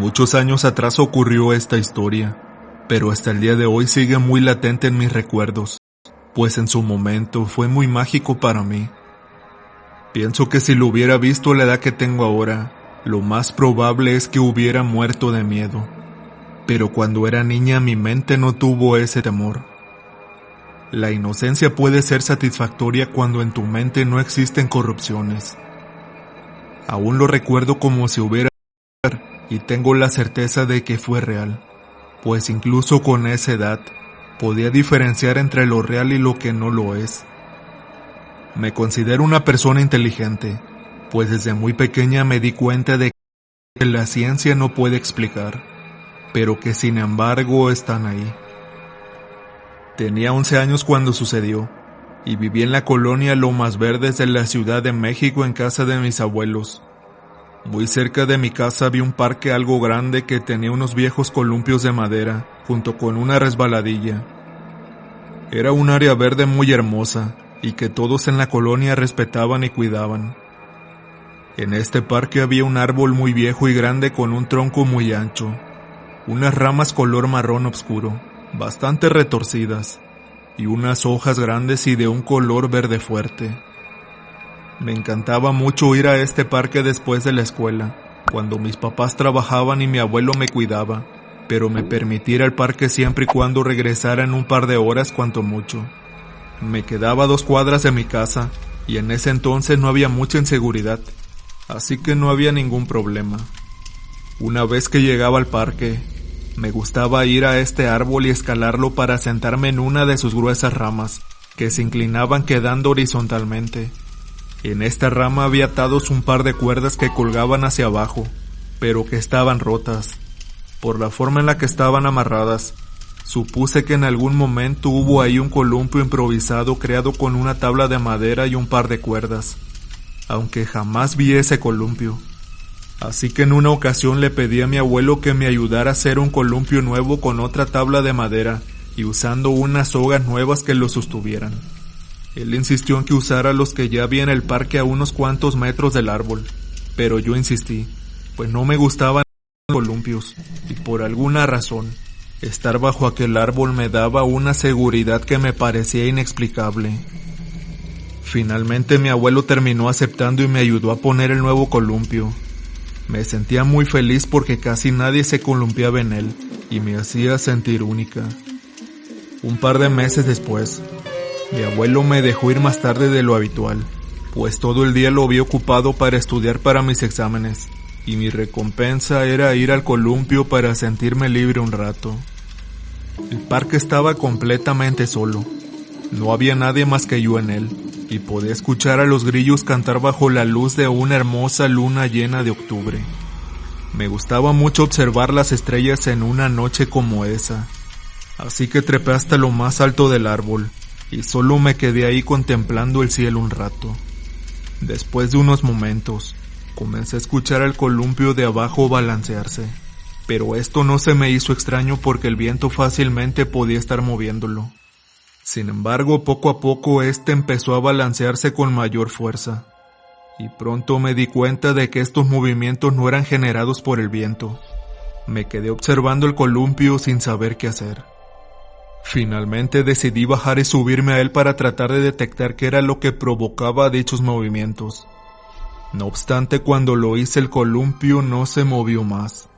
Muchos años atrás ocurrió esta historia, pero hasta el día de hoy sigue muy latente en mis recuerdos, pues en su momento fue muy mágico para mí. Pienso que si lo hubiera visto a la edad que tengo ahora, lo más probable es que hubiera muerto de miedo. Pero cuando era niña mi mente no tuvo ese temor. La inocencia puede ser satisfactoria cuando en tu mente no existen corrupciones. Aún lo recuerdo como si hubiera y tengo la certeza de que fue real, pues incluso con esa edad podía diferenciar entre lo real y lo que no lo es. Me considero una persona inteligente, pues desde muy pequeña me di cuenta de que la ciencia no puede explicar, pero que sin embargo están ahí. Tenía 11 años cuando sucedió, y viví en la colonia Lomas Verdes de la Ciudad de México en casa de mis abuelos. Muy cerca de mi casa había un parque algo grande que tenía unos viejos columpios de madera, junto con una resbaladilla. Era un área verde muy hermosa, y que todos en la colonia respetaban y cuidaban. En este parque había un árbol muy viejo y grande con un tronco muy ancho, unas ramas color marrón oscuro, bastante retorcidas, y unas hojas grandes y de un color verde fuerte. Me encantaba mucho ir a este parque después de la escuela, cuando mis papás trabajaban y mi abuelo me cuidaba, pero me permitía ir al parque siempre y cuando regresara en un par de horas cuanto mucho. Me quedaba a 2 cuadras de mi casa, y en ese entonces no había mucha inseguridad, así que no había ningún problema. Una vez que llegaba al parque, me gustaba ir a este árbol y escalarlo para sentarme en una de sus gruesas ramas, que se inclinaban quedando horizontalmente. En esta rama había atados un par de cuerdas que colgaban hacia abajo, pero que estaban rotas. Por la forma en la que estaban amarradas, supuse que en algún momento hubo ahí un columpio improvisado creado con una tabla de madera y un par de cuerdas, aunque jamás vi ese columpio. Así que en una ocasión le pedí a mi abuelo que me ayudara a hacer un columpio nuevo con otra tabla de madera y usando unas sogas nuevas que lo sostuvieran. Él insistió en que usara los que ya había en el parque a unos cuantos metros del árbol, pero yo insistí, pues no me gustaban los columpios, y por alguna razón, estar bajo aquel árbol me daba una seguridad que me parecía inexplicable. Finalmente mi abuelo terminó aceptando y me ayudó a poner el nuevo columpio. Me sentía muy feliz porque casi nadie se columpiaba en él, y me hacía sentir única. Un par de meses después, mi abuelo me dejó ir más tarde de lo habitual, pues todo el día lo había ocupado para estudiar para mis exámenes, y mi recompensa era ir al columpio para sentirme libre un rato. El parque estaba completamente solo, no había nadie más que yo en él, y podía escuchar a los grillos cantar bajo la luz de una hermosa luna llena de octubre. Me gustaba mucho observar las estrellas en una noche como esa, así que trepé hasta lo más alto del árbol, y solo me quedé ahí contemplando el cielo un rato. Después de unos momentos, comencé a escuchar al columpio de abajo balancearse, pero esto no se me hizo extraño porque el viento fácilmente podía estar moviéndolo. Sin embargo, poco a poco este empezó a balancearse con mayor fuerza, y pronto me di cuenta de que estos movimientos no eran generados por el viento. Me quedé observando el columpio sin saber qué hacer. Finalmente decidí bajar y subirme a él para tratar de detectar qué era lo que provocaba dichos movimientos. No obstante, cuando lo hice el columpio no se movió más.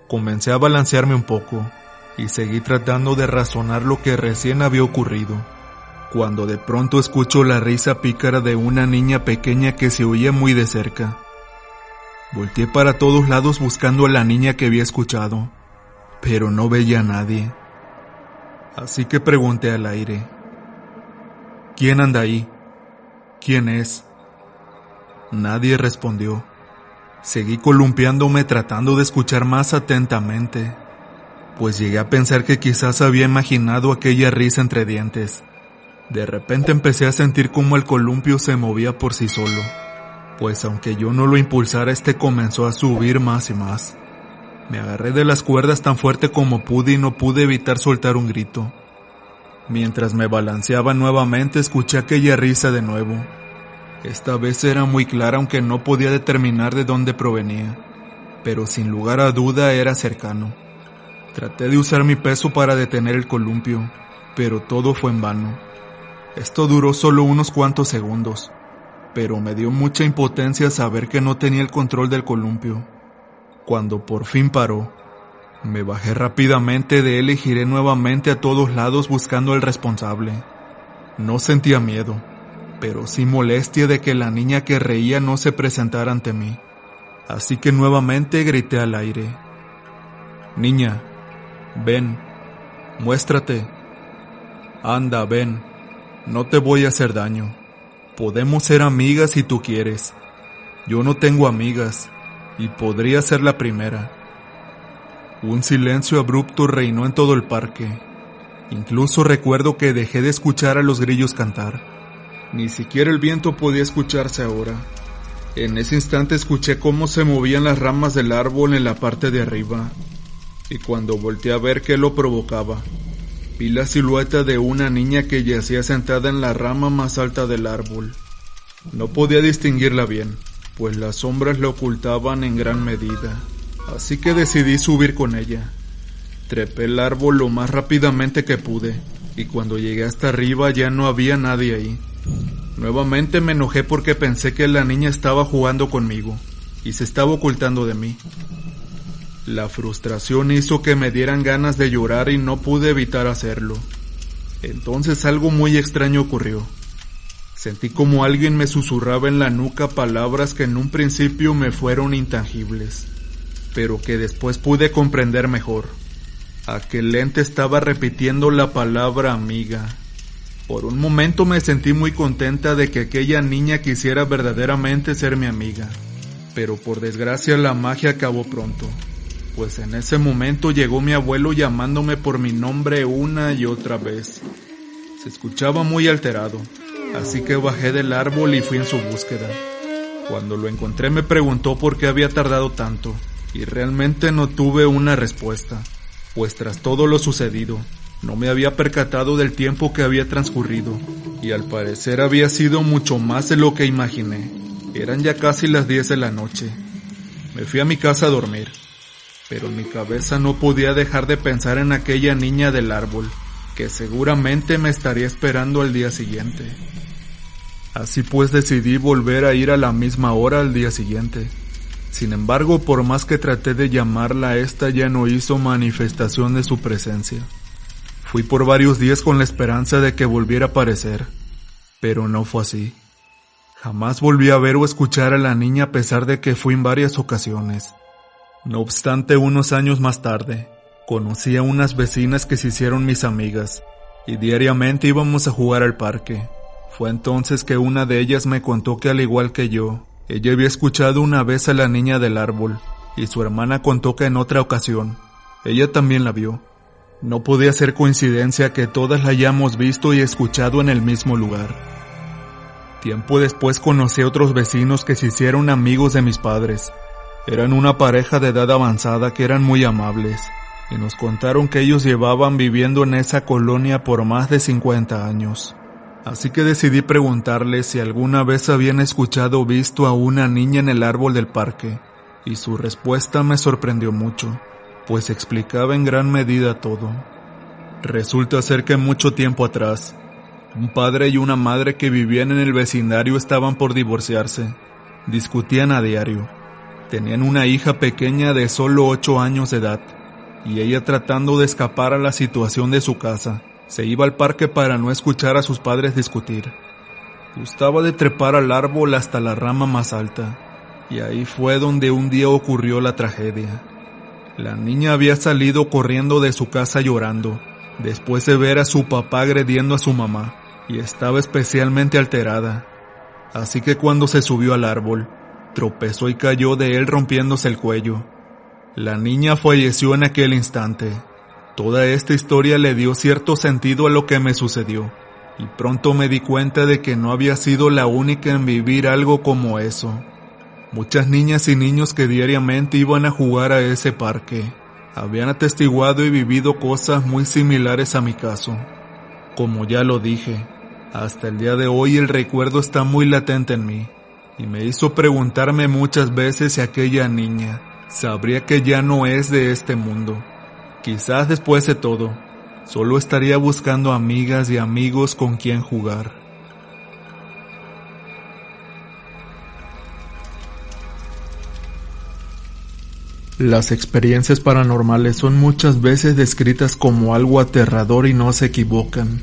Comencé a balancearme un poco, y seguí tratando de razonar lo que recién había ocurrido, cuando de pronto escucho la risa pícara de una niña pequeña que se oía muy de cerca. Volteé para todos lados buscando a la niña que había escuchado, pero no veía a nadie. Así que pregunté al aire: ¿quién anda ahí? ¿Quién es? Nadie respondió. Seguí columpiándome tratando de escuchar más atentamente, pues llegué a pensar que quizás había imaginado aquella risa entre dientes. De repente empecé a sentir como el columpio se movía por sí solo, pues aunque yo no lo impulsara, este comenzó a subir más y más. Me agarré de las cuerdas tan fuerte como pude y no pude evitar soltar un grito. Mientras me balanceaba nuevamente, escuché aquella risa de nuevo. Esta vez era muy clara, aunque no podía determinar de dónde provenía, pero sin lugar a duda era cercano. Traté de usar mi peso para detener el columpio, pero todo fue en vano. Esto duró solo unos cuantos segundos, pero me dio mucha impotencia saber que no tenía el control del columpio. Cuando por fin paró, me bajé rápidamente de él y giré nuevamente a todos lados buscando al responsable. No sentía miedo, pero sí molestia de que la niña que reía no se presentara ante mí. Así que nuevamente grité al aire: «Niña, ven, muéstrate. Anda, ven, no te voy a hacer daño. Podemos ser amigas si tú quieres. Yo no tengo amigas, y podría ser la primera». Un silencio abrupto reinó en todo el parque. Incluso recuerdo que dejé de escuchar a los grillos cantar. Ni siquiera el viento podía escucharse ahora. En ese instante escuché cómo se movían las ramas del árbol en la parte de arriba, y cuando volteé a ver qué lo provocaba, vi la silueta de una niña que yacía sentada en la rama más alta del árbol. No podía distinguirla bien, pues las sombras la ocultaban en gran medida. Así que decidí subir con ella. Trepé el árbol lo más rápidamente que pude, y cuando llegué hasta arriba ya no había nadie ahí. Nuevamente me enojé porque pensé que la niña estaba jugando conmigo, y se estaba ocultando de mí. La frustración hizo que me dieran ganas de llorar y no pude evitar hacerlo. Entonces algo muy extraño ocurrió. Sentí como alguien me susurraba en la nuca palabras que en un principio me fueron intangibles, pero que después pude comprender mejor. Aquel ente estaba repitiendo la palabra amiga. Por un momento me sentí muy contenta de que aquella niña quisiera verdaderamente ser mi amiga, pero por desgracia la magia acabó pronto, pues en ese momento llegó mi abuelo llamándome por mi nombre una y otra vez. Se escuchaba muy alterado, así que bajé del árbol y fui en su búsqueda. Cuando lo encontré me preguntó por qué había tardado tanto, y realmente no tuve una respuesta, pues tras todo lo sucedido, no me había percatado del tiempo que había transcurrido, y al parecer había sido mucho más de lo que imaginé. Eran ya casi las 10 de la noche. Me fui a mi casa a dormir, pero en mi cabeza no podía dejar de pensar en aquella niña del árbol, que seguramente me estaría esperando al día siguiente. Así pues decidí volver a ir a la misma hora al día siguiente. Sin embargo, por más que traté de llamarla, esta ya no hizo manifestación de su presencia. Fui por varios días con la esperanza de que volviera a aparecer, pero no fue así. Jamás volví a ver o escuchar a la niña a pesar de que fui en varias ocasiones. No obstante, unos años más tarde, conocí a unas vecinas que se hicieron mis amigas, y diariamente íbamos a jugar al parque. Fue entonces que una de ellas me contó que al igual que yo, ella había escuchado una vez a la niña del árbol, y su hermana contó que en otra ocasión, ella también la vio. No podía ser coincidencia que todas la hayamos visto y escuchado en el mismo lugar. Tiempo después conocí a otros vecinos que se hicieron amigos de mis padres. Eran una pareja de edad avanzada que eran muy amables, y nos contaron que ellos llevaban viviendo en esa colonia por más de 50 años. Así que decidí preguntarles si alguna vez habían escuchado o visto a una niña en el árbol del parque, y su respuesta me sorprendió mucho, pues explicaba en gran medida todo. Resulta ser que mucho tiempo atrás, un padre y una madre que vivían en el vecindario estaban por divorciarse. Discutían a diario. Tenían una hija pequeña de solo 8 años de edad, y ella, tratando de escapar a la situación de su casa, se iba al parque para no escuchar a sus padres discutir. Gustaba de trepar al árbol hasta la rama más alta, y ahí fue donde un día ocurrió la tragedia. La niña había salido corriendo de su casa llorando, después de ver a su papá agrediendo a su mamá, y estaba especialmente alterada. Así que cuando se subió al árbol, tropezó y cayó de él rompiéndose el cuello. La niña falleció en aquel instante. Toda esta historia le dio cierto sentido a lo que me sucedió, y pronto me di cuenta de que no había sido la única en vivir algo como eso. Muchas niñas y niños que diariamente iban a jugar a ese parque habían atestiguado y vivido cosas muy similares a mi caso. Como ya lo dije, hasta el día de hoy el recuerdo está muy latente en mí, y me hizo preguntarme muchas veces si aquella niña sabría que ya no es de este mundo. Quizás después de todo, solo estaría buscando amigas y amigos con quien jugar. Las experiencias paranormales son muchas veces descritas como algo aterrador y no se equivocan.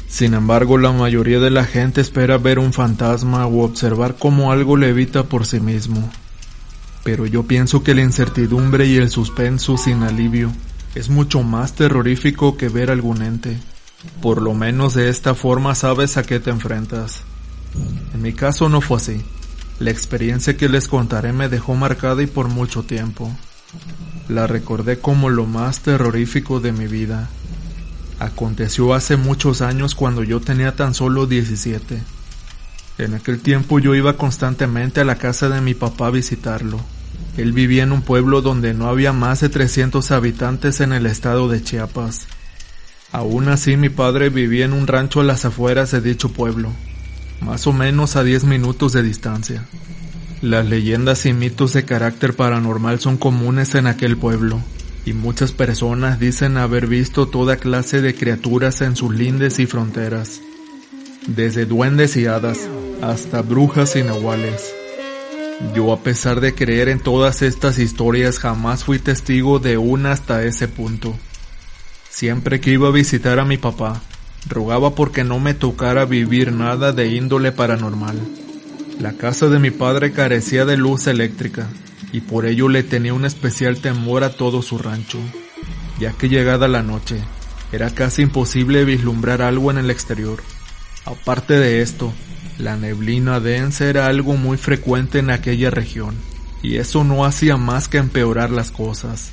Sin embargo, la mayoría de la gente espera ver un fantasma o observar cómo algo levita por sí mismo. Pero yo pienso que la incertidumbre y el suspenso sin alivio es mucho más terrorífico que ver algún ente. Por lo menos de esta forma sabes a qué te enfrentas. En mi caso no fue así. La experiencia que les contaré me dejó marcada y por mucho tiempo. La recordé como lo más terrorífico de mi vida. Aconteció hace muchos años cuando yo tenía tan solo 17. En aquel tiempo yo iba constantemente a la casa de mi papá a visitarlo. Él vivía en un pueblo donde no había más de 300 habitantes en el estado de Chiapas. Aún así mi padre vivía en un rancho a las afueras de dicho pueblo, más o menos a 10 minutos de distancia. Las leyendas y mitos de carácter paranormal son comunes en aquel pueblo, y muchas personas dicen haber visto toda clase de criaturas en sus lindes y fronteras, desde duendes y hadas hasta brujas y nahuales. Yo, a pesar de creer en todas estas historias, jamás fui testigo de una hasta ese punto. Siempre que iba a visitar a mi papá, rogaba porque no me tocara vivir nada de índole paranormal. La casa de mi padre carecía de luz eléctrica, y por ello le tenía un especial temor a todo su rancho, ya que llegada la noche, era casi imposible vislumbrar algo en el exterior. Aparte de esto, la neblina densa era algo muy frecuente en aquella región, y eso no hacía más que empeorar las cosas.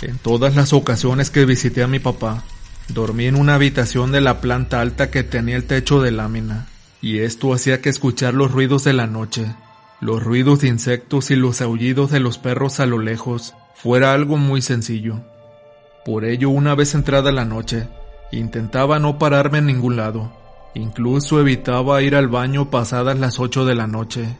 En todas las ocasiones que visité a mi papá, dormí en una habitación de la planta alta que tenía el techo de lámina, y esto hacía que escuchar los ruidos de la noche, los ruidos de insectos y los aullidos de los perros a lo lejos, fuera algo muy sencillo. Por ello, una vez entrada la noche, intentaba no pararme en ningún lado. Incluso evitaba ir al baño pasadas las 8 de la noche.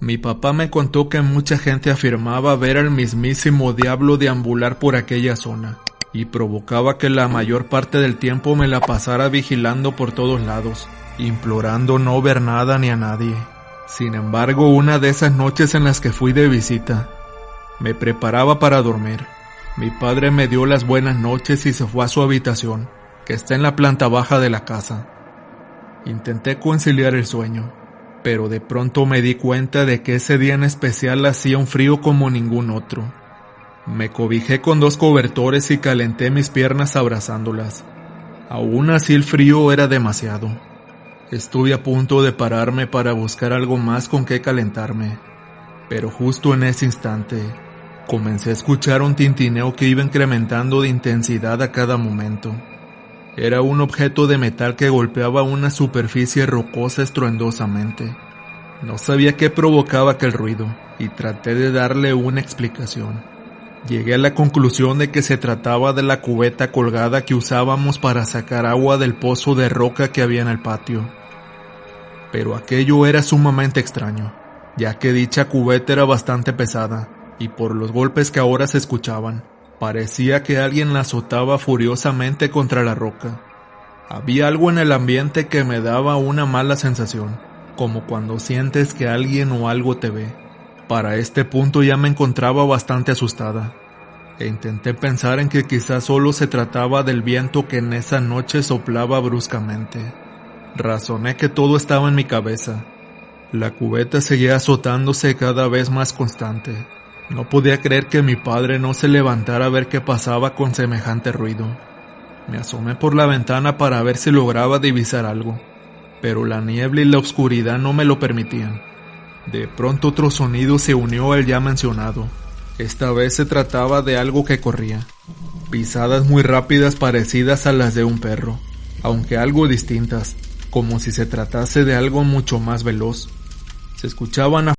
Mi papá me contó que mucha gente afirmaba ver al mismísimo diablo deambular por aquella zona, y provocaba que la mayor parte del tiempo me la pasara vigilando por todos lados, implorando no ver nada ni a nadie. Sin embargo, una de esas noches en las que fui de visita, me preparaba para dormir. Mi padre me dio las buenas noches y se fue a su habitación, que está en la planta baja de la casa. Intenté conciliar el sueño, pero de pronto me di cuenta de que ese día en especial hacía un frío como ningún otro. Me cobijé con 2 cobertores y calenté mis piernas abrazándolas. Aún así el frío era demasiado. Estuve a punto de pararme para buscar algo más con que calentarme, pero justo en ese instante comencé a escuchar un tintineo que iba incrementando de intensidad a cada momento. Era un objeto de metal que golpeaba una superficie rocosa estruendosamente. No sabía qué provocaba aquel ruido, y traté de darle una explicación. Llegué a la conclusión de que se trataba de la cubeta colgada que usábamos para sacar agua del pozo de roca que había en el patio. Pero aquello era sumamente extraño, ya que dicha cubeta era bastante pesada, y por los golpes que ahora se escuchaban, parecía que alguien la azotaba furiosamente contra la roca. Había algo en el ambiente que me daba una mala sensación, como cuando sientes que alguien o algo te ve. Para este punto ya me encontraba bastante asustada, e intenté pensar en que quizás solo se trataba del viento que en esa noche soplaba bruscamente. Razoné que todo estaba en mi cabeza. La cubeta seguía azotándose cada vez más constante. No podía creer que mi padre no se levantara a ver qué pasaba con semejante ruido. Me asomé por la ventana para ver si lograba divisar algo, pero la niebla y la oscuridad no me lo permitían. De pronto otro sonido se unió al ya mencionado. Esta vez se trataba de algo que corría. Pisadas muy rápidas parecidas a las de un perro, aunque algo distintas, como si se tratase de algo mucho más veloz. Se escuchaban